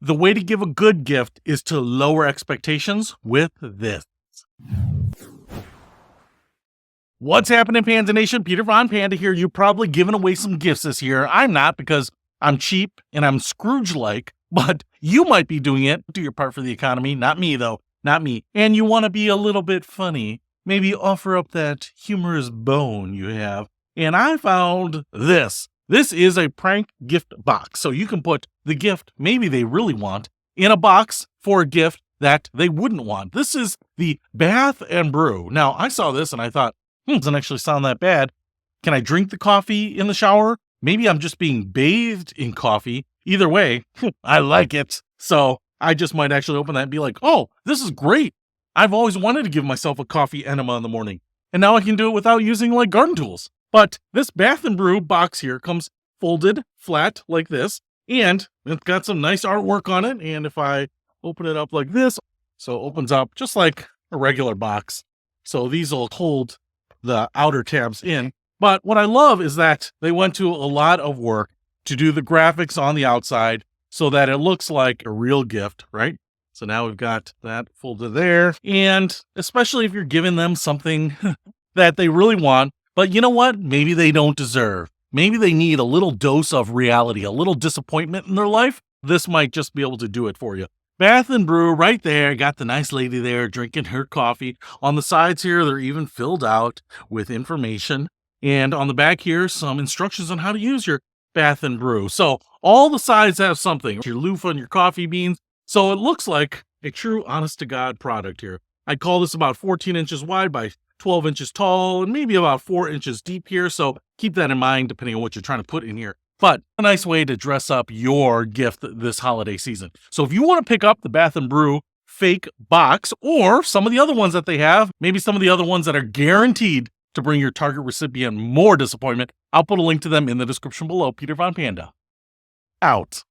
The way to give a good gift is to lower expectations with this. What's happening, Panda Nation? Peter Von Panda here. You're probably giving away some gifts this year. I'm not, because I'm cheap and I'm Scrooge-like, but you might be doing it. Do your part for the economy. Not me, though. Not me. And you want to be a little bit funny. Maybe offer up that humorous bone you have. And I found this. This is a prank gift box. So you can put the gift maybe they really want in a box for a gift that they wouldn't want. This is the Bath and Brew. Now, I saw this and I thought, doesn't actually sound that bad. Can I drink the coffee in the shower? Maybe I'm just being bathed in coffee. Either way, I like it. So I just might actually open that and be like, oh, this is great. I've always wanted to give myself a coffee enema in the morning. And now I can do it without using like garden tools. But this Bath and Brew box here comes folded flat like this. And it's got some nice artwork on it. And if I open it up like this, so it opens up just like a regular box. So these will hold the outer tabs in. But what I love is that they went to a lot of work to do the graphics on the outside so that it looks like a real gift, right? So now we've got that folded there. And especially if you're giving them something that they really want, but you know what? Maybe they don't deserve. Maybe they need a little dose of reality, a little disappointment in their life. This might just be able to do it for you. Bath and Brew right there. Got the nice lady there drinking her coffee. On the sides here, they're even filled out with information. And on the back here, some instructions on how to use your Bath and Brew. So all the sides have something. Your loofah and your coffee beans. So it looks like a true honest-to-God product here. I'd call this about 14 inches wide by 12 inches tall and maybe about 4 inches deep here. So keep that in mind depending on what you're trying to put in here. But a nice way to dress up your gift this holiday season. So if you want to pick up the Bath and Brew fake box or some of the other ones that they have, maybe some of the other ones that are guaranteed to bring your target recipient more disappointment, I'll put a link to them in the description below. Peter Von Panda, out.